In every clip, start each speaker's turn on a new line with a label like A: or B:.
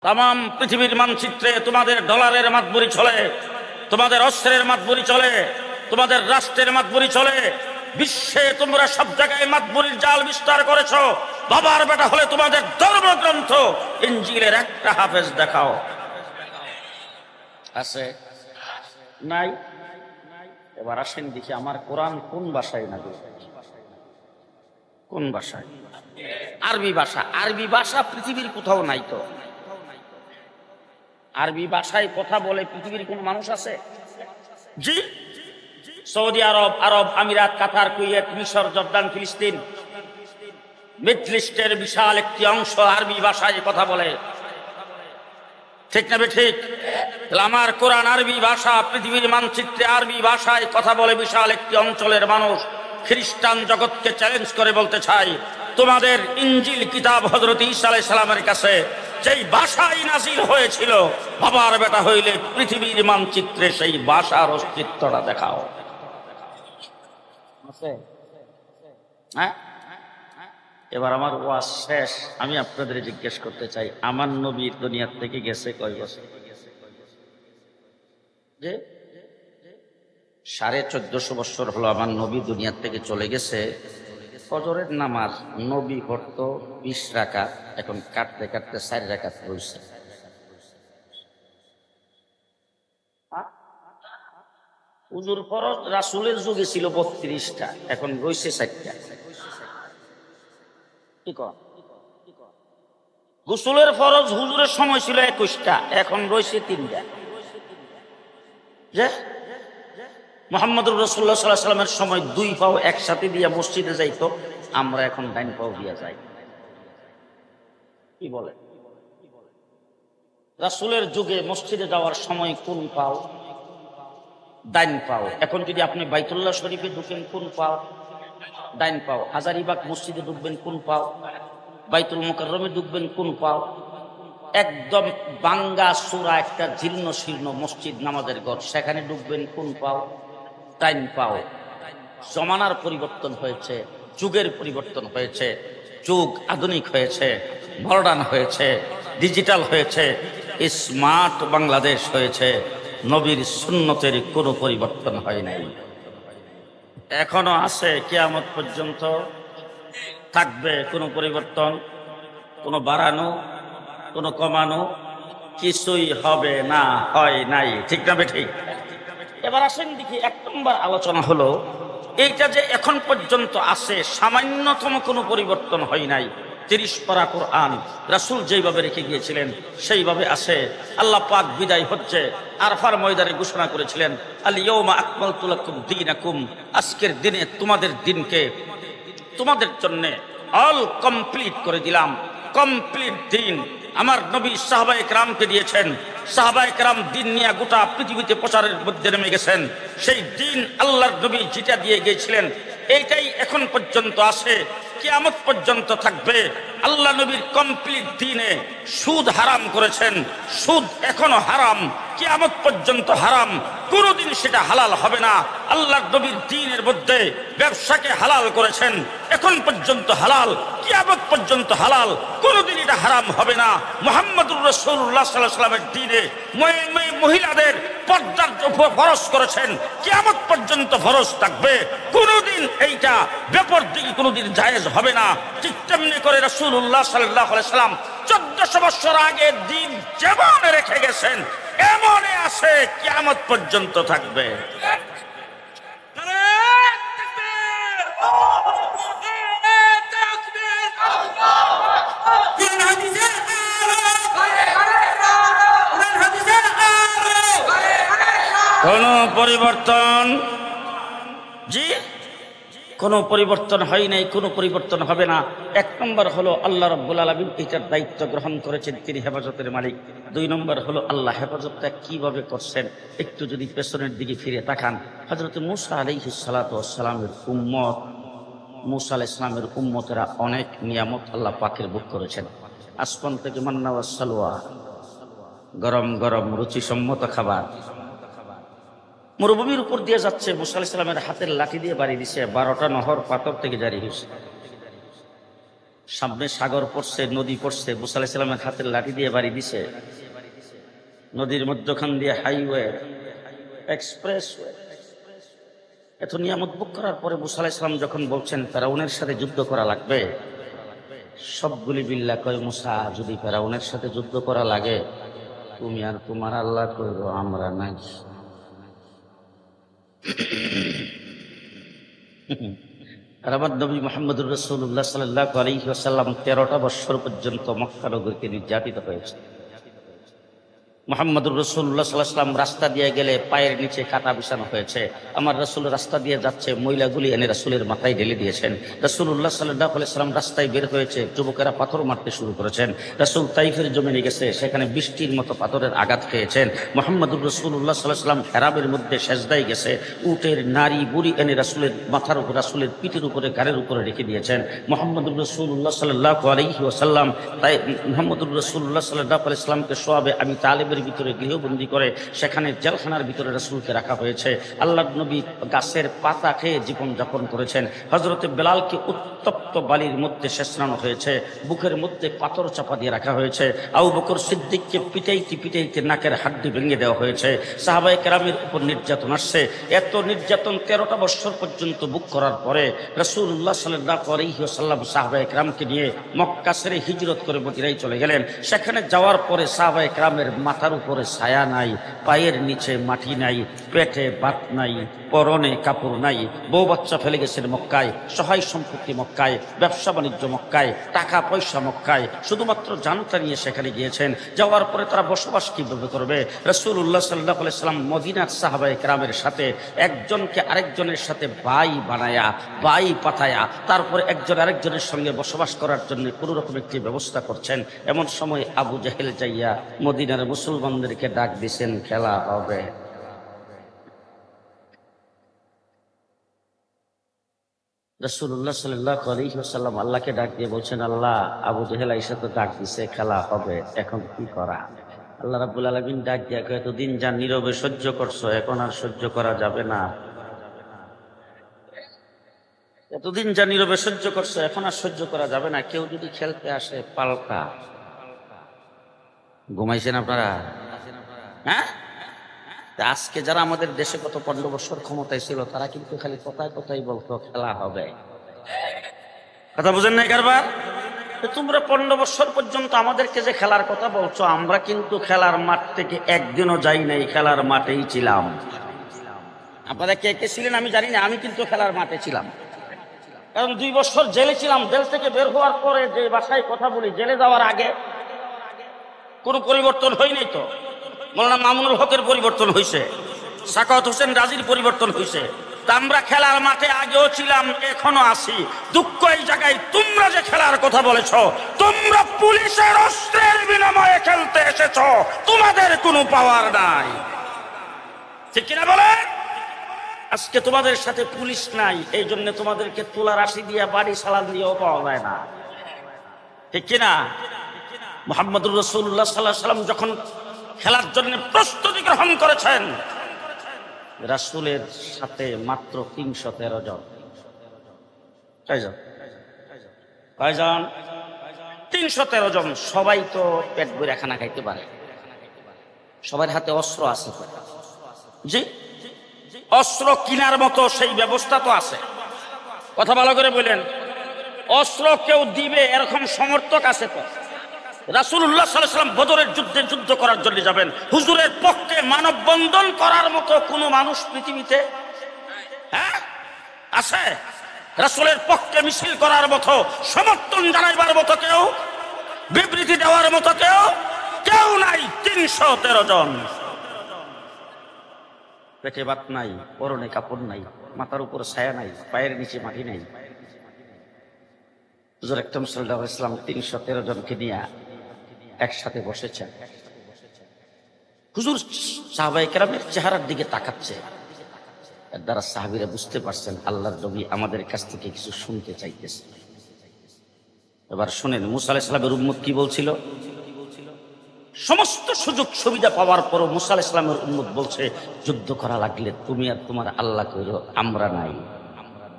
A: তাম পৃথিবীর মানচিত্রে তোমাদের ডলারের মাতবরি চলে, তোমাদের অস্ত্রের মাতবরি চলে, তোমাদের রাষ্ট্রের মাতবরি চলে। বিশ্বে তোমরা সব জায়গায় মাতবরির জাল বিস্তার করেছো। বাবার বেটা হলে তোমাদের ধর্মগ্রন্থ ইনজিলের একটা হাফেজ দেখাও। আছে নাই? এবার আসেন দেখি আমার কোরআন কোন ভাষায় না, কোন ভাষায়? আরবি ভাষা। আরবি ভাষা পৃথিবীর কোথাও নাই তো। আরবি ভাষায় কথা বলে পৃথিবীর কোন মানুষ আছে? জি, সৌদি আরব, আরব আমিরাত, কাতার, কুয়েত, মিশর, জর্দান, ফিলিস্তিন, মিডল ইস্টের বিশাল একটি অংশ আরবি ভাষায় কথা বলে। ঠিক না ঠিক? আমার কোরআন আরবি ভাষা, পৃথিবীর মানচিত্রে আরবি ভাষায় কথা বলে বিশাল একটি অঞ্চলের মানুষ। খ্রিস্টান জগৎকে চ্যালেঞ্জ করে বলতে চাই, তোমাদের ইনজিল কিতাব হযরত ঈসা আলাইহিস সালামের কাছে যেই ভাষায় নাজিল হয়েছিল, বাবার বেটা হইলে পৃথিবীর মানচিত্রে সেই ভাষার অস্তিত্বটা দেখাও। হ্যাঁ, এবার আমার ওয়াজ শেষ। আমি আপনাদের জিজ্ঞেস করতে চাই, আমার নবী দুনিয়ার থেকে গেছে কয় বছর? যে 1450 বছর হলো আমার নবী দুনিয়ার থেকে চলে গেছে। ফজরের নামাজ নবী পড়তো 20 রাকাত, এখন কাটতে কাটতে 4 রাকাত রয়েছে। হুজুর ফরজ রাসূলের যুগে ছিল 32টা, এখন রয়েছে 4টা। কি কর? গোসলের ফরজ হুজুরের সময় ছিল 21টা, এখন রয়েছে 3টা। যে মুহাম্মদুর রাসূলুল্লাহ সাল্লাল্লাহু আলাইহি ওয়াসাল্লামের সময় 2 পাও একসাথে দিয়া মসজিদে যাইতো, আমরা এখন 9 পাও দিয়া যাই। কি বলে? রাসূলের যুগে মসজিদে যাওয়ার সময় কোন পাও? 9 পাও। এখন যদি আপনি বাইতুল্লাহ শরীফে ঢুকেন কোন পাও? 9 পাও। হাজারিবাগ মসজিদে ঢুকবেন কোন পাও? বাইতুল মুকাররমে ঢুকবেন কোন পাও? একদম বাঙ্গা সুরা একটা জীর্ণ শীর্ণ মসজিদ, নামাজের ঘর, সেখানে ঢুকবেন কোন পাও? 9 পাও। জমানার পরিবর্তন হয়েছে, যুগের পরিবর্তন হয়েছে, যুগ আধুনিক হয়েছে, মডার্ন হয়েছে, ডিজিটাল হয়েছে, স্মার্ট বাংলাদেশ হয়েছে। নবীর সুন্নতের কোনো পরিবর্তন হয় নাই, এখনো আছে, কিয়ামত পর্যন্ত থাকবে। কোনো পরিবর্তন, কোনো বাড়ানো, কোনো কমানো কিছুই হবে না, হয় নাই। ঠিক না ঠিক? এবার আসেন দেখি, 1 নম্বর আলোচনা হলো এইটা যে এখন পর্যন্ত আছে, সামান্যতম কোনো পরিবর্তন হয় নাই। 30 পারা কোরআন রাসূল যেইভাবে রেখে গিয়েছিলেন সেইভাবে আছে। আল্লাহ পাক বিদায় হচ্ছে আরফার ময়দানে ঘোষণা করেছিলেন, আল ইয়াউমা আকমালতু লাকুম দীনাকুম, আজকের দিনে তোমাদের দিনকে তোমাদের জন্য অল কমপ্লিট করে দিলাম। কমপ্লিট দিন আমার নবী সাহাবায়ে কেরামকে দিয়েছেন। সাহাবায়ে কেরাম দিন নিয়ে গোটা পৃথিবীতে প্রচারের মধ্যে নেমে গেছেন। সেই দিন আল্লাহর নবী যেটা দিয়ে গিয়েছিলেন এইটাই এখন পর্যন্ত আছে, কিয়ামত পর্যন্ত থাকবে। আল্লাহ নবীর কমপ্লিট দিনে সুদ হারাম করেছেন, সুদ এখনো হারাম, কিয়ামত পর্যন্ত হারাম, কোনোদিন সেটা হালাল হবে না। আল্লাহর নবীর দ্বীনের মধ্যে ব্যবসাকে হালাল করেছেন, এখন পর্যন্ত হালাল, কিয়ামত পর্যন্ত হালাল, কোনোদিন এটা হারাম হবে না। মুহাম্মদুর রাসূলুল্লাহ সাল্লাল্লাহু আলাইহি ওয়াসাল্লামের দ্বীনে মহিলাদের পর্দার উপর ফরজ করেছেন, কিয়ামত পর্যন্ত ফরজ থাকবে, কোনোদিন এইটা বেপরদিগি কোনোদিন জায়েজ হবে না। ঠিক তেমনি করে রাসূলুল্লাহ সাল্লাল্লাহু আলাইহি ওয়াসাল্লাম 1400 বছর আগে দিন যেমন রেখে গেছেন এমনই আছে, কিয়ামত পর্যন্ত থাকবে। কোন পরিবর্তন, জি কোনো পরিবর্তন হয় নাই, কোনো পরিবর্তন হবে না। 1 নম্বর হলো আল্লাহ রাব্বুল আলামিন এটার দায়িত্ব গ্রহণ করেছেন, তিনি হেফাজতের মালিক। 2 নম্বর হলো আল্লাহ হেফাজতটা কিভাবে করছেন, একটু যদি পেছনের দিকে ফিরে তাকান, হযরত মূসা আলাইহিস সালাতু ওয়াস সালামের উম্মত, মূসা আলাইহিস সালামের উম্মতেরা অনেক নিয়ামত আল্লাহ পাকের ভোগ করেছেন। আসমান থেকে মান্না ওয়াস সালওয়া, গরম গরম রুচিসম্মত খাবার মরুভূমির উপর দিয়ে যাচ্ছে, মূসা আলাইহিস সালামের হাতের লাঠি দিয়ে বাড়ি দিছে, 12টা নহর পাথর থেকে জারি হয়েছে। সামনে সাগর পড়ছে, নদী পড়ছে, মুসা আলাইহিস সালামের হাতের লাঠি দিয়ে বাড়ি দিছে। নদীর মধ্যখান দিয়ে হাইওয়ে, এক্সপ্রেসওয়ে, এত নিয়ামত ভোগ করার পরে মুসা আলাইহিস সালাম যখন বলছেন ফেরাউনের সাথে যুদ্ধ করা লাগবে, সবগুলি বিল্লাহ কয়, মুসা যদি ফেরাউনের সাথে যুদ্ধ করা লাগে তুমি আর তোমার আল্লাহ কইরো, আমরা নাই। আর আমার নবী মুহাম্মদুর রাসূলুল্লাহ সাল্লাল্লাহু আলাইহি ওয়াসাল্লাম 13টা বছর পর্যন্ত মক্কা নগরীতে নির্যাতিত হয়েছে। মুহাম্মদুর রাসূলুল্লাহ সাল্লাল্লাহু আলাইহি ওয়াসাল্লাম রাস্তা দিয়ে গেলে পায়ের নিচে কাঁটা বিছানো হয়েছে। আমার রাসূল রাস্তা দিয়ে যাচ্ছে, মহিলাগুলি এনে রাসূলের মাথায় ঢেলে দিয়েছেন। রাসূলুল্লাহ সাল্লাল্লাহু আলাইহি ওয়াসাল্লাম রাস্তায় বের হয়েছে, যুবকেরা পাথর মারতে শুরু করেছেন। রাসূল তাইফের জমিনে গেছে, সেখানে বৃষ্টির মতো পাথরের আঘাত খেয়েছেন। মুহাম্মদুর রাসূলুল্লাহ সাল্লাল্লাহু আলাইহি ওয়াসাল্লাম হেরাবের মধ্যে সেজদায় গেছে, উটের নারী বুড়ি এনে রাসূলের মাথার উপর, রাসূলের পিঠের উপরে, গাড়ির উপরে রেখে দিয়েছেন। মুহাম্মদুর রাসূলুল্লাহ সাল্লাল্লাহু আলাইহি ওয়াসাল্লাম তাই মুহাম্মদুর রাসূলুল্লাহ সাল্লাল্লাহু আলাইহি ওয়াসাল্লামকে সোয়াবে আমি তালেবের ভিতরে গৃহবন্দী করে সেখানে জেলখানার ভিতরে রাসূলকে রাখা হয়েছে। আল্লাহর নবী গাছের পাতা খেয়ে জীবন যাপন করেছেন। হযরতে বেলালকে উত্তপ্ত বালির মধ্যে শেষরানো হয়েছে, বুকের মধ্যে পাথর চাপা দিয়ে রাখা হয়েছে। আবু বকর সিদ্দিককে পিটাইতে পিটাইতে নাকের হাড্ডি ভেঙে দেওয়া হয়েছে। সাহাবায়ে কেরামের উপর নির্যাতন আসছে। এত নির্যাতন 13টা বছর পর্যন্ত বুক করার পরে রাসূলুল্লাহ সাল্লাল্লাহু আলাইহি ওয়াসাল্লাম সাহাবায়ে কেরামকে নিয়ে মক্কা ছেড়ে হিজরত করে মদিনায় চলে গেলেন। সেখানে যাওয়ার পরে সাহাবায়ে কেরামের মাথার উপরে ছায়া নাই, পায়ের নিচে মাটি নাই, পেটে ভাত নাই, পরনে কাপড় নাই, বউ বাচ্চা ফেলে গেছেন মক্কায়, সহায় সম্পত্তি মক্কায়, ব্যবসা বাণিজ্য মক্কায়, টাকা পয়সা মক্কায়, শুধুমাত্র জানটা নিয়ে সেখানে গিয়েছেন। যাওয়ার পরে তারা বসবাস কিভাবে করবে? রাসূলুল্লাহ সাল্লাল্লাহু আলাইহি ওয়াসাল্লাম মদিনার সাহাবায়ে কেরামের সাথে একজনকে আরেকজনের সাথে ভাই বানায়া, ভাই পাঠায়া, তারপরে একজন আরেকজনের সঙ্গে বসবাস করার জন্য কোনো রকম একটি ব্যবস্থা করছেন। এমন সময় আবু জাহেল যাইয়া মদিনার মুসলমানদেরকে ডাক দিছেন, খেলা হবে। রাসূলুল্লাহ সাল্লাল্লাহু আলাইহি ওয়াসাল্লাম আল্লাহকে ডাক দিয়ে বলছেন, আল্লাহ, আবু জাহেল আইসা তো ডাক দিছে, খেলা হবে, এখন কি করা? আল্লাহ রাব্বুল আলামিন ডাক দিয়া কয়, এতদিন যা নীরবে সহ্য করছো, এখন আর সহ্য করা যাবে না। এতদিন যা নীরবে সহ্য করছো, এখন আর সহ্য করা যাবে না। কেউ যদি খেলতে আসে পাল্টা। ঘুমাইছেন আপনারা? হ্যাঁ, আজকে যারা আমাদের দেশে গত 15 বছর ক্ষমতায় ছিল, তারা কিন্তু খালি কথায় কথাই বলতো খেলা হবে। কথা বুঝেন নাই কারবার? তোমরা 15 বছর পর্যন্ত আমাদেরকে যে খেলার কথা বলছো, আমরা কিন্তু খেলার মাঠ থেকে একদিনও যাই নাই, খেলার মাঠেই ছিলাম। আপনারা কে কে ছিলেন আমি জানি না, আমি কিন্তু খেলার মাঠে ছিলাম। কারণ 2 বছর জেলে ছিলাম। জেল থেকে বের হওয়ার পরে যে বাসায় কথা বলি, জেলে যাওয়ার আগে কোনো পরিবর্তন হয়নি তো। মাওলানা মামুনুল হকের পরিবর্তন হয়েছে, সাকাওয়াত হোসেন রাজির পরিবর্তন হয়েছে। তা আমরা খেলার মাঠে আগেও ছিলাম, এখনো আছি। দুঃখ এই জায়গায়, তোমরা যে খেলার কথা বলেছ, তোমরা পুলিশের অস্ত্রের বিনিময়ে খেলতে এসেছ, তোমাদের কোনো পাওয়ার নাই। ঠিক কিনা বলে? আজকে তোমাদের সাথে পুলিশ নাই, এই জন্য তোমাদেরকে তোলার আশি দিয়ে, বাড়ি সালান দিয়েও পাওয়া যায় না। ঠিক কিনা? মুহাম্মদুর রাসূলুল্লাহ সাল্লাল্লাহু আলাইহি ওয়াসাল্লাম যখন খেলার জন্য প্রস্তুতি গ্রহণ করেছেন, রাসূলের সাথে মাত্র 313 জন। কয়জন? 313 জন। সবাই তো পেট ভরে খানা খাইতে পারে, সবার হাতে অস্ত্র আছে। জি, অস্ত্র কিনার মতো সেই ব্যবস্থা তো আছে। কথা ভালো করে বলেন, অস্ত্র কেউ দিবে এরকম সমর্থক আছে তো? রাসূলুল্লাহ সাল্লাল্লাহু আলাইহি ওয়াসাল্লাম বদরের যুদ্ধে যুদ্ধ করার জন্য যাবেন, হুজুরের পক্ষে মানববন্ধন করার মতো কোনো মানুষ পৃথিবীতে আছে? রাসূলের পক্ষে মিছিল করার মতো, সমর্থন জানাইবার মতো কেউ, বিবৃতি দেওয়ার মতো কেউ নাই। 313 জন। পেটে ভাত নাই, পরনে কাপড় নাই, মাথার উপর ছায়া নাই, পায়ের নিচে মাটি নাই। হুজুর আকরাম সাল্লাল্লাহু আলাইহি ওয়াসাল্লাম 313 জনকে নিয়ে একসাথে বসেছেন। হুজুর সাহাবায়ে কেরামের চেহারার দিকে তাকাচ্ছে। এর দ্বারা সাহাবীরা বুঝতে পারছেন আল্লাহর নবী আমাদের কাছ থেকে কিছু শুনতে চাইতেছে। এবার শুনেন, মুসা আলাইহিস সালামের উম্মত কি বলছিল? সমস্ত সুযোগ সুবিধা পাওয়ার পরও মুসা আলাইহিস সালামের উম্মত বলছে, যুদ্ধ করা লাগলে তুমি আর তোমার আল্লাহ কইরো, আমরা নাই।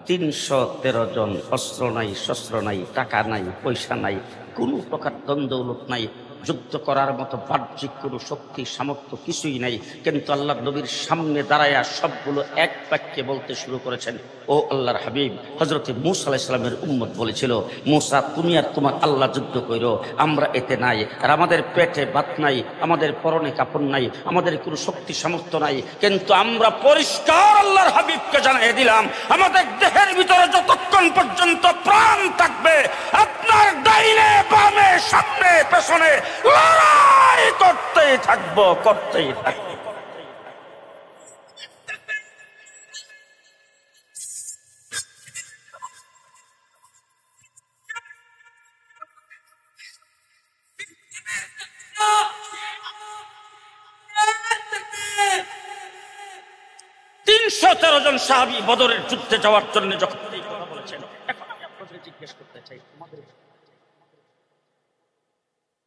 A: 313 জন, অস্ত্র নাই, শস্ত্র নাই, টাকা নাই, পয়সা নাই, কোনো প্রকার দ্বন্দ্ব নাই, যুদ্ধ করার মতো বাহ্যিক কোনো শক্তি সামর্থ্য কিছুই নাই। কিন্তু আল্লাহর নবীর সামনে দাঁড়ায়া সবগুলো এক বাক্যে বলতে শুরু করেছেন, ও আল্লাহর হাবিব। হযরত মূসা আলাইহিস সালামের উম্মত বলেছিল, মূসা তুমি আর তোমার আল্লাহ যুদ্ধ কইরো, আমরা এতে নাই। আর আমাদের পেটে ভাত নাই, আমাদের পরনে কাপড় নাই, আমাদের কোনো শক্তি সামর্থ্য নাই, কিন্তু আমরা পরিষ্কার আল্লাহর হাবিবকে জানিয়ে দিলাম, আমাদের দেহের ভিতরে যতক্ষণ পর্যন্ত প্রাণ থাকবে আপনার ডাইনে বামে সামনে পেছনে লড়াই করতেই থাকবো, করতেই থাকবো। জন সাহাবী বদরের যুদ্ধে যাওয়ার জন্য যখন এই কথা বলেছেন, এখন আমি আপনাদের জিজ্ঞেস করতে চাই, আমাদের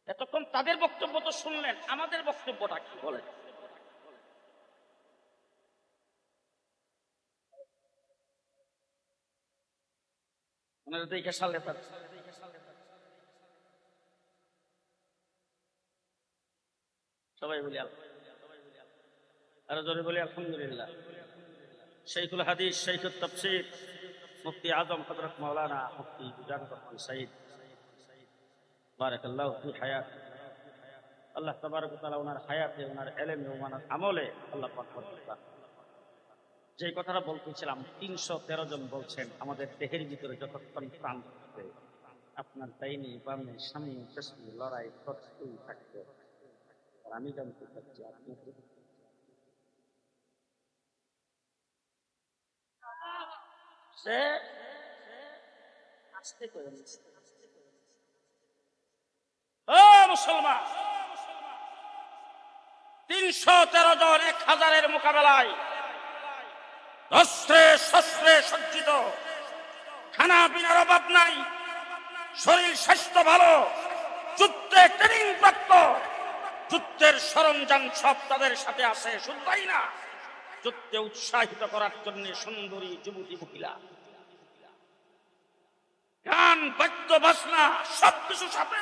A: এতক্ষণ তাদের বক্তব্য তো শুনলেন, আমাদের বক্তব্যটা কি বলেন? সবাই বলি আরো জোরে বলি আলহামদুলিল্লাহ। শাইখুল হাদিস, শাইখুল তাফসীর, মুফতি আজম হযরত মাওলানা মুফতি মুজাহিদুর রহমান সাঈদ বারাকাল্লাহু ফি হায়াত। আল্লাহ তাবারক ওয়া তাআলা ওনার হায়াতে, ওনার ইলমে, ওনার আমলে আল্লাহ পাক বরকত। যে কথাটা বলতেছিলাম, 313 জন বলছেন আমাদের দেহের ভিতরে যতক্ষণ প্রাণ থাকবে আপনার ডাইনি বামে সামনে পেছনে লড়াই করতেই থাকবে। আর আমি জানতে চাচ্ছি আপনি মুসলমান 313 জন 1000-এর মোকাবেলায় অস্ত্রে শস্ত্রে সজ্জিত, খানা পিনার অভাব নাই, শরীর স্বাস্থ্য ভালো, যুদ্ধে ট্রেনিং প্রাপ্ত, যুদ্ধের সরঞ্জাম সব তাদের সাথে আছে। শুধু তাই না, যুদ্ধে উৎসাহিত করার জন্য সুন্দরী যুবতী মহিলা, গান বাদ্য বাজনা সবকিছু সাথে।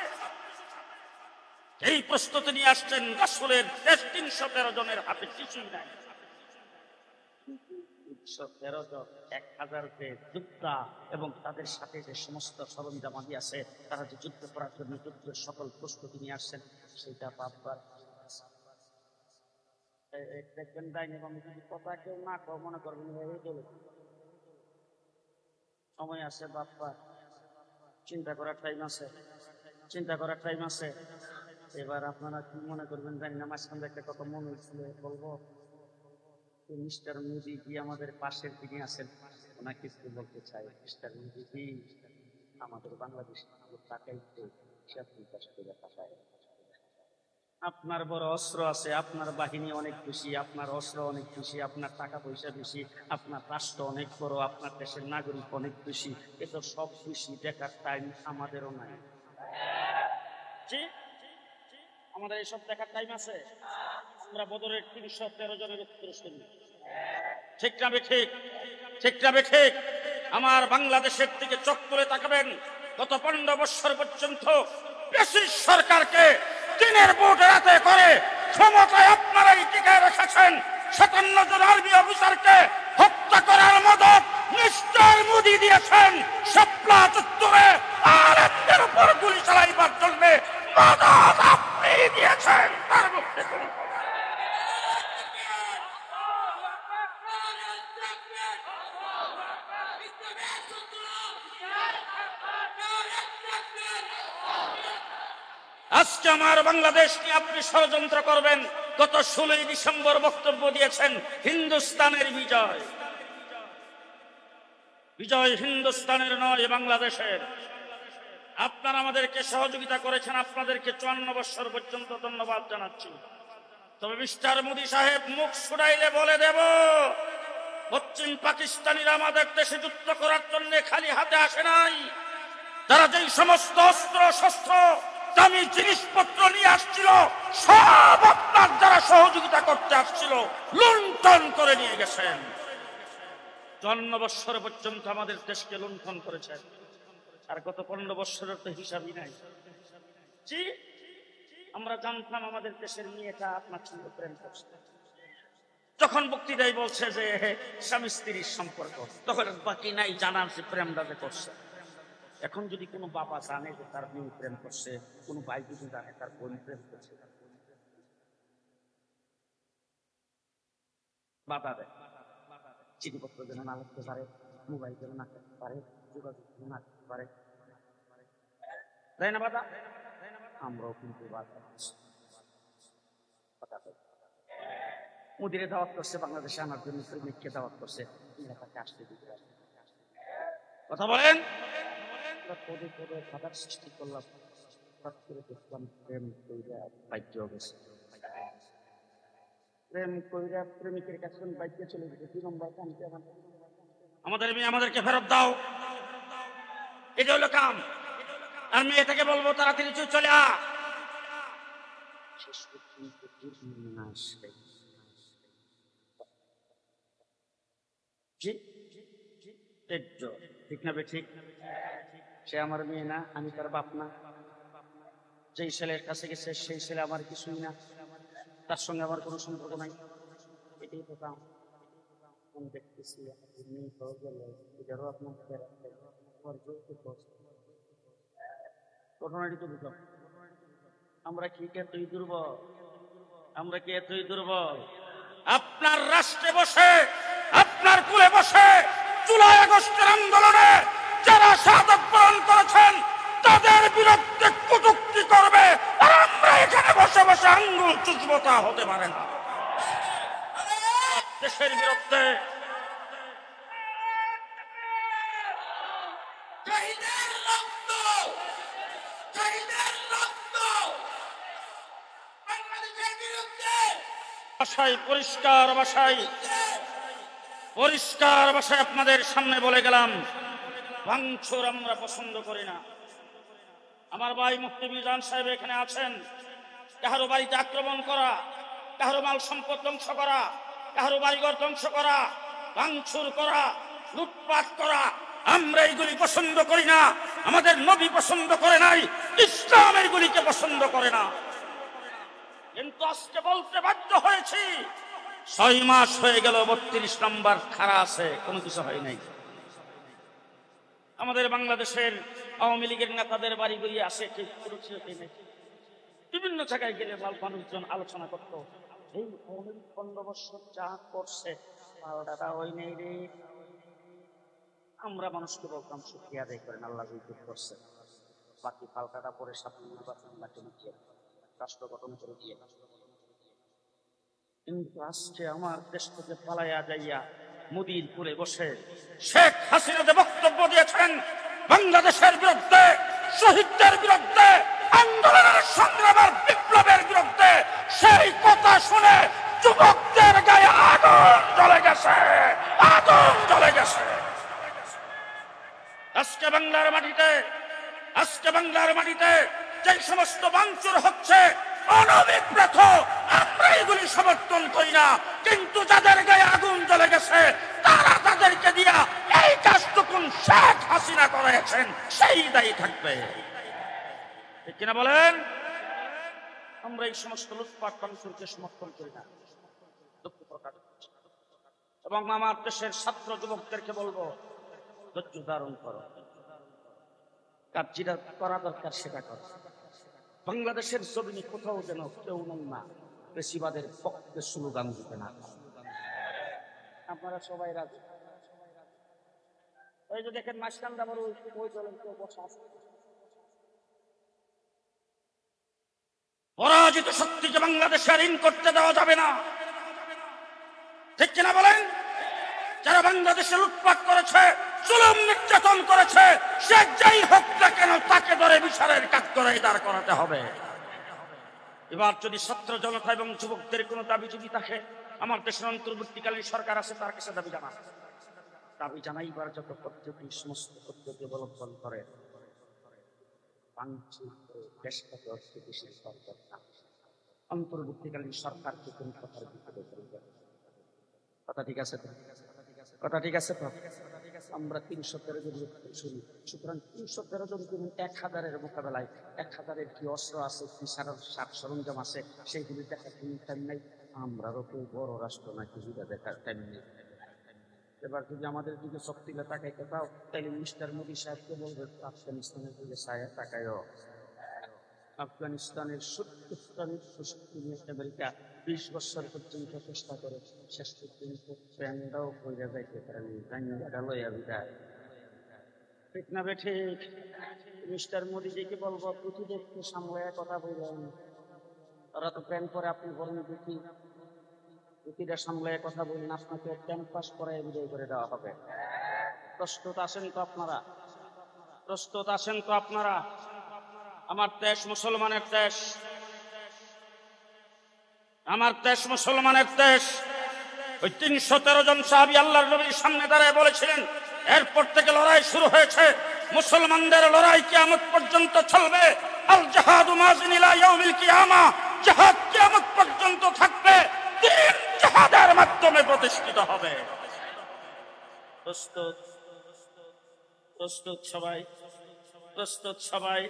A: এই প্রস্তুতি নিয়ে আসছেন রাসূলের 313 জনের হাতে কিছুই নাই। 313 জন 1000 যে যোদ্ধা এবং তাদের সাথে যে সমস্ত সরঞ্জামাদি আছে, তারা যে যুদ্ধ করার জন্য যুদ্ধের সকল প্রস্তুতি নিয়ে আসছেন, সেটা পাববার দেখবেন ডাইনি বামে যদি কথা কেউ না মনে করবেন সময় আছে, বাপ্পা চিন্তা করার টাইম আছে, চিন্তা করার টাইম আছে। এবার আপনারা কি মনে করবেন জানি না, মাঝখান একটা কথা মনে হচ্ছিল বলবো। মিস্টার মোদি কি আমাদের পাশের দিকে আছেন, ওনাকে কিছু বলতে চাই। মিস্টার মোদি কি আমাদের বাংলাদেশ টাকাইতে 50 করে টাকায়। আপনার বড় অস্ত্র আছে, আপনার বাহিনী অনেক বেশি, আপনার অস্ত্র অনেক বেশি, আপনার টাকা পয়সা বেশি, আপনার রাষ্ট্র অনেক বড়, আপনার দেশের নাগরিক অনেক বেশি। এটা সব বেশি দেখার টাইম আমাদেরও নাই। জি, আমাদের এইসব দেখার টাইম আছে? আমরা বদরের 313 জনের উত্তরসূরি। ঠিক না বেঠিক? ঠিক না বেঠিক? আমার বাংলাদেশের দিকে চোখ তুলে তাকাবেন। গত 15 বছর পর্যন্ত ব্রিটিশ সরকারকে দিনের বুট রাতে করে ক্ষমতায় আপনারাই টিকায় রেখেছেন। 57 জন আর্মি অফিসারকে হত্যা করার মদত মিস্টার মোদি দিয়েছেন। শাপলা চত্বরে আলেমদের উপর গুলি চালাইবার জন্য মদত আপনি দিয়েছেন। তার মধ্যে আজকে আমার বাংলাদেশ নিয়ে আপনি ষড়যন্ত্র করবেন। গত 16 ডিসেম্বর বক্তব্য দিয়েছেন হিন্দুস্তানের বিজয়। বিজয় হিন্দুস্তানের নয়, বাংলাদেশের। আপনারা আমাদেরকে সহযোগিতা করেছেন, আপনাদেরকে 54 বছর পর্যন্ত ধন্যবাদ জানাচ্ছি। তবে মিস্টার মোদি সাহেব, মুখ ছুড়াইলে বলে দেব, পশ্চিম পাকিস্তানিরা আমাদের দেশে যুদ্ধ করার জন্য খালি হাতে আসে নাই। তারা যেই সমস্ত অস্ত্র শস্ত্র দামি জিনিসপত্র নিয়ে আসছিল, সব আপনার যারা সহযোগিতা করতে আসছিল লুণ্ঠন করে নিয়ে গেছেন। 54 বছর পর্যন্ত আমাদের দেশকে লুণ্ঠন করেছে, আর গত 15 বছরের তো হিসাবই নাই। জি, আমরা জানতাম আমাদের দেশের মেয়েটা আপনার সঙ্গে প্রেম করছে, যখন বক্তৃতায় বলছে যে স্বামী স্ত্রীর সম্পর্ক, তখন বাকি নাই জানার যে প্রেমটা যে করছে। এখন যদি কোনো বাবা জানে যে তার মেয়ে প্রেম করছে, কোনো ভাই যদি জানে তার বোন প্রেম করছে, বাধা দেয়। চিঠিপত্র যেন না লিখতে পারে, মোবাইল যেন না করতে পারে, যোগাযোগ না করতে পারে, তাই না বাধা? আমরাও কিন্তু বাধা দিচ্ছি। মুদিরে দাওয়াত করছে, বাংলাদেশে আনার জন্য শ্রমিককে দাওয়াত করছে, তাকে আসতে দিতে কথা বলেন। পদে পদে বাধার সৃষ্টি করলাম, দেখলাম প্রেম কইরা বাধ্য গেছে, প্রেম কইরা প্রেমিকের কাছে বাধ্য চলে গেছে। 2 নম্বর কাম, আমাদের মেয়ে আমাদেরকে ফেরত দাও, এটা হলো কাম। আর মেয়েটাকে বলবো তাড়াতাড়ি চলে আ। শেষ পর্যন্ত ঠিক না? ঠিক, সে আমার মেয়ে না, আমি তার বাপ না। যেই ছেলের কাছে গেছে সেই ছেলে আমার কিছুই না, তার সঙ্গে আমার কোনো সম্পর্ক নাই। এটাই তো কাম। আমি দেখতেছি ঘটনাটি তো বুঝলাম। আমরা কি এতই দুর্বল? আমরা কি এতই দুর্বল? আপনার রাষ্ট্রে বসে, আপনার কুলে বসে জুলাই আগস্টের আন্দোলনে যারা শাহাদাত বরণ করেছেন তাদের বিরুদ্ধে কটূক্তি করবে, আর আমরা এখানে বসে বসে আঙ্গুল চুষবো, তা হতে পারে না। দেশের বিরুদ্ধে পরিষ্কার ভাষায় আপনাদের সামনে বলে গেলাম, ভাঙচুর আমরা পছন্দ করি না। আমার ভাই মুফতি মিজান সাহেব এখানে আছেন। কাহারো বাড়িতে আক্রমণ করা, কাহারো মাল সম্পদ ধ্বংস করা, কাহারো বাড়িঘর ধ্বংস করা, ভাঙচুর করা, লুটপাট করা, আমরা এইগুলি পছন্দ করি না। আমাদের নবী পছন্দ করে নাই, ইসলাম এইগুলিকে পছন্দ করে না। কিন্তু আজকে বলতে বাধ্য হয়েছি, 6 মাস হয়ে গেল 32 নম্বর খাড়া আছে, কোনো কিছু হয় নাই। আমাদের বাংলাদেশের আওয়ামী লীগের নেতাদের বাড়িগুলি আসে, ঠিক বিভিন্ন জায়গায় গেলে মানুষজন আলোচনা করত, এই 15 বছর যা করছে পাওয়াটা ওই নেই রে। আমরা মানুষকে বলতাম শুকরিয়া আদায় করেন, আল্লাহ করছে, বাকি পাল্টাটা পরে সাথে নির্বাচন রাষ্ট্র গঠন করে দিয়ে। কিন্তু আজকে আমার দেশ থেকে পালাইয়া যাইয়া মোদির কুলে বসে শেখ হাসিনা যে বক্তব্য দিয়েছেন বাংলাদেশের বিরুদ্ধে, শহীদদের বিরুদ্ধে, আন্দোলনের সংগ্রামের বিপ্লবের বিরুদ্ধে, সেই কথা শুনে যুবকদের গায়ে আগুন জ্বলে গেছে, আগুন জ্বলে গেছে। আজকে বাংলার মাটিতে যে সমস্ত ভাঙচুর হচ্ছে অনভিপ্রেত, আমরা এগুলি সমর্থন করি না। কিন্তু যাদের গায়ে আগুন জ্বলে গেছে তারা তাদেরকে দিয়া এই কাজটুকুন শেখ হাসিনা করেছেন, সেই দায়ী থাকবে, ঠিক কিনা বলেন? আমরা এই সমস্ত লুটপাট ভাঙচুরকে সমর্থন করি না, দুঃখ প্রকাশ। এবং আমার দেশের ছাত্র যুবকদেরকে বলবো, ধৈর্য ধারণ করো, কার যেটা করা দরকার সেটা করো। বাংলাদেশের জমিনে কোথাও যেন কেউ না বেশিবাদের পক্ষে স্লোগান দিতে না। আপনারা সবাই রাজি? ওই যে দেখেন মাঝখানটা বড় ওই দলের কেউ বসা আছে। পরাজিত শক্তিকে বাংলাদেশে ঋণ করতে দেওয়া যাবে না, ঠিক কিনা বলেন? যারা বাংলাদেশে লুটপাট করেছে, জুলুম নির্যাতন করেছে, সে যাই হোক না কেন তাকে ধরে বিচারের কাঠগড়ায় দাঁড় করাতে হবে। এবার যদি ছাত্র জনতা এবং যুবকদের কোনো দাবি যদি থাকে, আমার দেশের অন্তর্বর্তীকালীন সরকার আছে, তার কাছে দাবি জানাইবার যত পদ্ধতি, সমস্ত পদ্ধতি অবলম্বন করে দেশটাকে অস্থিতিশীল সরকার অন্তর্বর্তীকালীন সরকারকে কোন কথার বিপদে ফেলবে। কথা ঠিক আছে? কথা ঠিক আছে তো? আমরা 313 জন শুনি, সুতরাং 313 জন কিন্তু 1000-এর মোকাবেলায় 1000-এর কি অস্ত্র আছে, কি সার সরঞ্জাম আছে, সেইগুলি দেখার কোনো টাইম নাই। আমরাও তো বড় রাষ্ট্র না, কিছুটা দেখার টাইম নেই। এবার যদি আমাদের দিকে শক্তিলে তাকাইতে পাও, তাহলে মিস্টার মোদী সাহেবকে বলবে আফগানিস্তানের দিকে ছায়া তাকায়ও। আফগানিস্তানের 70টা শক্তি নিয়ে আমেরিকা 20 বছর পর্যন্ত চেষ্টা করে, শেষ পর্যন্ত প্যান্ডাও হয়ে যাইতে পারেনি, লইয়া বিদায়। ঠিক না বেঠিক? মিস্টার মোদীজিকে বলবো পুঁথিদেরকে সামলায় কথা বললেন, ওরা তো প্যান্ট পরে, আপনি বলেন পুঁথিটা সামলায় কথা বললেন, আপনাকে প্যান্ট পাস করায় বিদায় করে দেওয়া হবে। প্রস্তুত আছেন তো আপনারা? প্রস্তুত আছেন তো আপনারা? আমার দেশ মুসলমানের দেশ, আমার দেশ মুসলমানের দেশ। ওই 313 জন সাহাবী আল্লাহর নবীর সামনে দাঁড়ায় বলেছিলেন, এরপর থেকে লড়াই শুরু হয়েছে, মুসলমানদের লড়াই কিয়ামত পর্যন্ত চলবে। আল জিহাদু মাযিন ইলা ইয়াউমিল কিয়ামা, জিহাদ কিয়ামত পর্যন্ত থাকবে, দ্বীন জিহাদের মাধ্যমে প্রতিষ্ঠিত হবে। প্রস্তুত? প্রস্তুত সবাই? প্রস্তুত সবাই?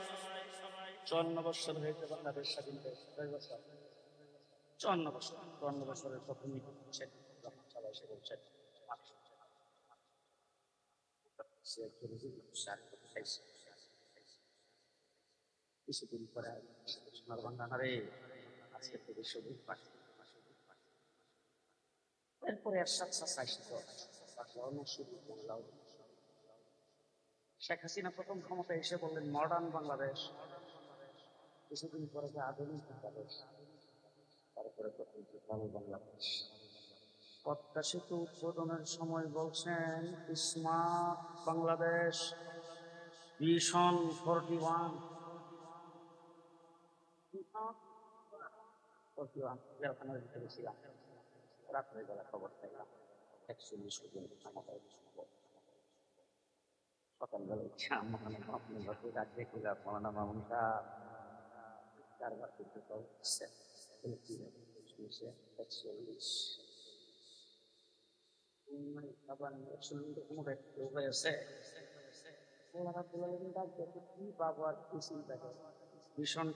A: 54 বছর হয়েছে বাংলাদেশ স্বাধীন হয়েছে। 54 বছরের প্রথম হচ্ছে সবাই সে বলছেন কিছুদিন পরে সোনার বাংলারে আজকে থেকে সবুজ পাশে। এরপরে এরশাদ চাচা শেখ হাসিনা প্রথম ক্ষমতায় এসে বললেন মডার্ন বাংলাদেশ, কিছুদিন পরে যে আধুনিক বাংলাদেশ, তারপরে প্রথম ভালো বাংলাদেশ। পদ্মা সেতু উদ্বোধনের সময় বলছেন স্মার্ট বাংলাদেশ, ভিশন 41 জেলখানার ভিতরে ছিলাম, রাত্রে বেলা খবর পাইলাম 41 জন ক্ষমতায়। সকালবেলা ইচ্ছা আপনার ঘরে রাখবে কিনা মৌলানা মামুন সাহেব, কারবার করতে পারছে 41 ভীষণ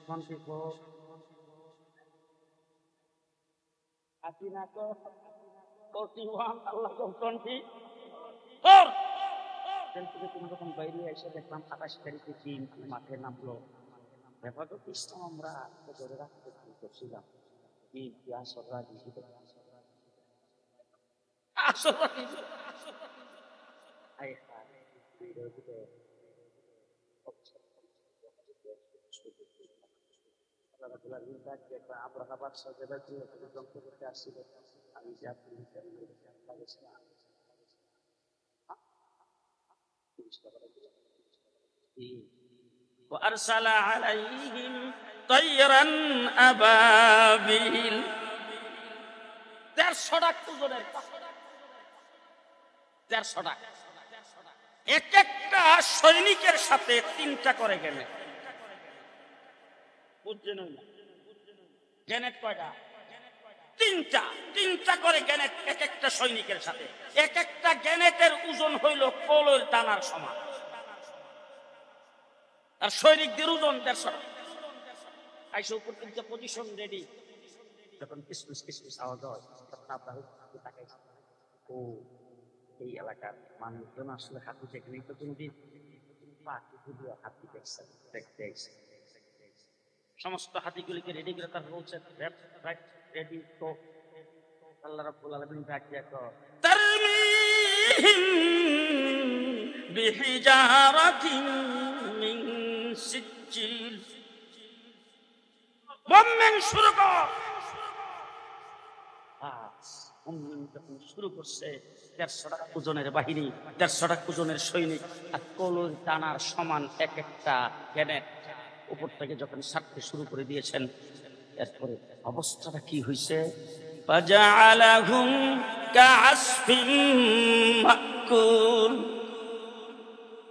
A: কোনরকম বাইরে এসে দেখলাম 28 তারিখে চীন মাঠে নামলো। হেফাজত ইসলাম আমরা ধরে রাখতে করছিলাম, আমি যে আপনি وأرسل عليهم طيرا أبابيل। 150 টাকা ওজনের, 150 টাকা। এক একটা সৈনিকের সাথে 3টা করে গ্রেনেড। বুঝছেন না? গ্রেনেড কয়টা? 3টা করে গ্রেনেড এক একটা সৈনিকের সাথে। এক একটা গ্রেনেডের ওজন হইল কলর দানার সমান, আর সৈনিকদের ওজন 150 টাকা। আইসা উপর থেকে পজিশন রেডি, যখন কিসমিস আওয়াজ হয় তখন আপনার ও এই এলাকার মানুষজন আসলে হাতি দেখেনি তো কোনদিন, হাতি দেখতে সমস্ত হাতিগুলিকে রেডি করে তার বলছে রেডি। তো আল্লাহ রাব্বুল আলামিন ডাক দিয়া তারমিহিম বিহিজারাতিন মিন সিজিল, বোম্বিং শুরু কর। যখন শুরু করছে 150 টাকা ওজনের বাহিনী, 150 টাকা ওজনের সৈনিক, আর কলর টানার সমান এক একটা গ্রেনেড উপর থেকে যখন ছাড়তে শুরু করে দিয়েছেন, এরপরে অবস্থাটা কি হয়েছে? ফাজআলাহুম কাআসফিন মাকুল।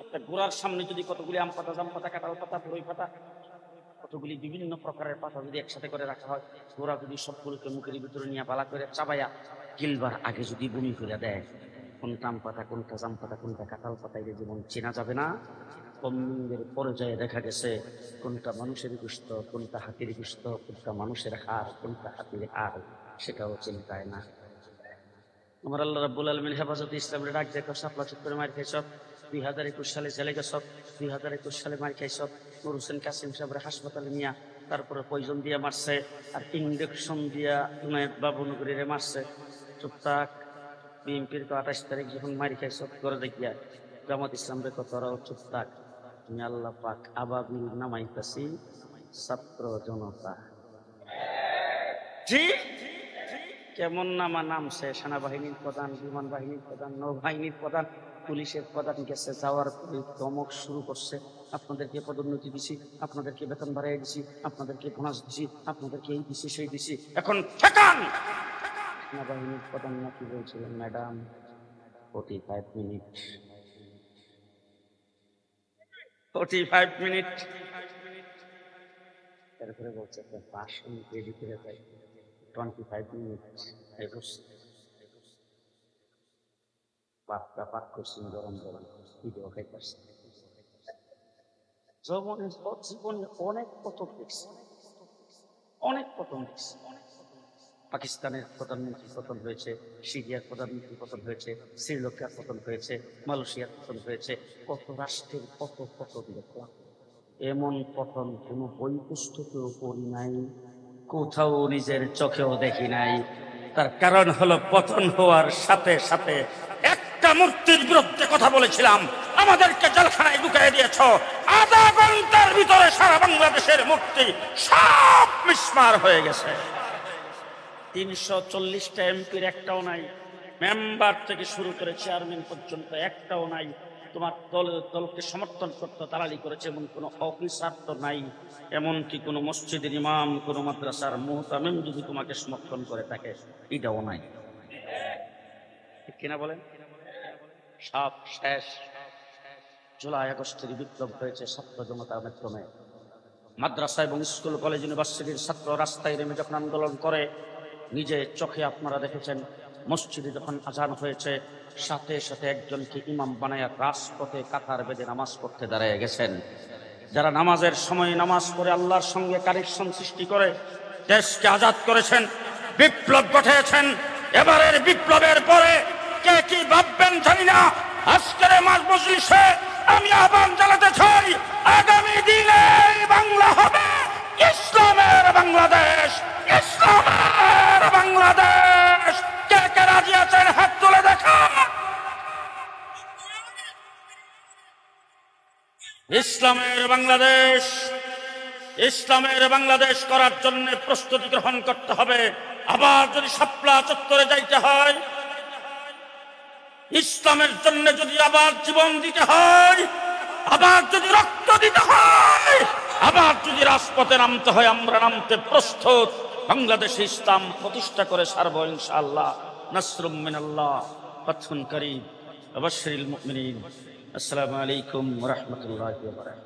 A: একটা ঘোড়ার সামনে যদি কতগুলি আম পাতা, জাম পাতা, কাঁঠাল পাতা, বরই পাতা, কতগুলি বিভিন্ন প্রকারের পাতা যদি একসাথে করে রাখা হয়, ঘোড়া যদি সবগুলোকে মুখের ভিতরে নিয়ে পালা করে চাবাইয়া গিলবার আগে যদি বমি করে দেয়, কোনটা আম পাতা, কোনটা জাম পাতা, কোনটা কাঁঠাল পাতা, এটা যেমন চেনা যাবে না, কম্বিংয়ের পর্যায়ে দেখা গেছে কোনটা মানুষের গোশত, কোনটা হাতির গোশত, কোনটা মানুষের হাড়, কোনটা হাতির হাড়, সেটাও চিন্তায় না। আমার আল্লাহ রাব্বুল আলামিন হেফাজতে ইসলামের ডাক দেখো শাপলা চত্বরে মার খাইছ, 2021 সালে জেলে গেছ, 2021 সালে মার খাইছ, নুর হোসেন কাসিম সাহেবের হাসপাতালে নিয়া তারপরে পয়জন দিয়ে মারছে, আর ইঞ্জেকশন দিয়া বাবুনগরীরে মারছে। চুপটাক বিএনপির 28 তারিখ যখন মারি খাইছ করে দেখিয়া জামাত ইসলাম রেখো, তোরাও চুপটাক। তুমি আল্লাহ পাক আবাবিল নামাইতাছি ছাত্র জনতা। জি কেমন নামা নামছে, সেনাবাহিনীর প্রধান, বিমান বাহিনীর প্রধান, নৌবাহিনীর প্রধান, পুলিশের প্রধান গেছে, যাওয়ার ধমক শুরু করছে, আপনাদেরকে পদোন্নতি দিছি, আপনাদেরকে বেতন বাড়াই দিছি, আপনাদেরকে বোনাস দিছি, আপনাদেরকে এই দিছি সেই দিছি, এখন ঠেকান। সেনাবাহিনীর প্রধান নাকি বলছিলেন, ম্যাডাম 45 মিনিট, 45 মিনিট। তারপরে বলছে ভাষণ রেডি করে যাই, 25 মিনিট। বাপটা পাক করছেন গরম গরম ভিডিও খাইতেছে। জীবনে অনেক পতন দেখছে, অনেক পতন দেখছে। পাকিস্তানের প্রধানমন্ত্রী পতন হয়েছে, সিরিয়ার প্রধানমন্ত্রী পতন হয়েছে, শ্রীলঙ্কার পতন হয়েছে, মালয়েশিয়ার পতন হয়েছে, কত রাষ্ট্রের কত পতন দেখলাম। এমন পতন কোনো বই পুস্তকেও পড়ি নাই, কোথাও নিজের চোখেও দেখি নাই। তার কারণ হলো পতন হওয়ার সাথে সাথে একটা মূর্তির বিরুদ্ধে কথা বলেছিলাম, আমাদেরকে জেলখানায় ঢুকিয়ে দিয়েছ, আধা ঘন্টার ভিতরে সারা বাংলাদেশের মূর্তি সব মিসমার হয়ে গেছে। 340টা এমপির একটাও নাই, মেম্বার থেকে শুরু করে চেয়ারম্যান পর্যন্ত একটাও নাই। তোমার দলকে সমর্থন করতে দালালি করেছে এমন কোন অফিসার তো নাই। এমনকি কোন মসজিদের ইমাম, কোন মাদ্রাসার মুহতামিম যদি তোমাকে সমর্থন করে থাকে, এটাও নাই। ঠিক কিনা বলেন? সব শেষ। জুলাই আগস্টের বিপ্লব হয়েছে ছাত্র জনতার মাধ্যমে। মাদ্রাসা এবং স্কুল, কলেজ, ইউনিভার্সিটির ছাত্র রাস্তায় নেমে যখন আন্দোলন করে, নিজে চোখে আপনারা দেখেছেন, মসজিদে যখন আজান হয়েছে সাথে সাথে একজনকে ইমাম বানায়া রাজপথে কাতার বেঁধে নামাজ পড়তে দাঁড়িয়ে গেছেন। যারা নামাজের সময় নামাজ পড়ে আল্লাহর সঙ্গে কানেকশন সৃষ্টি করে দেশকে আজাদ করেছেন, বিপ্লব ঘটিয়েছেন। এবারের বিপ্লবের পরে কে কি ভাববেন জানি না, আজকের মজলিসে আমি আহ্বান জানাতে চাই, আগামী দিনে বাংলা হবে ইসলামের বাংলাদেশ, ইসলামের বাংলাদেশ। কে কে রাজি আছেন হাত তুলে দেখা। ইসলামের বাংলাদেশ, ইসলামের বাংলাদেশ করার জন্য প্রস্তুতি গ্রহণ করতে হবে। আবার যদি শাপলা চত্বরে যাইতে হয়, ইসলামের জন্য যদি আবার জীবন দিতে হয়, আবার যদি রক্ত দিতে হয়, আবার যদি রাজপথে নামতে হয়, আমরা নামতে প্রস্তুত। বাংলাদেশে ইসলাম প্রতিষ্ঠা করে সারব ইনশাআল্লাহ। নাসরুম মিনাল্লাহ, ফাতহুন করিম, ওয়া বাশশিরিল মুমিনিন। আসসালামু আলাইকুম ওয়া রাহমাতুল্লাহি ওয়া বারাকাতুহু।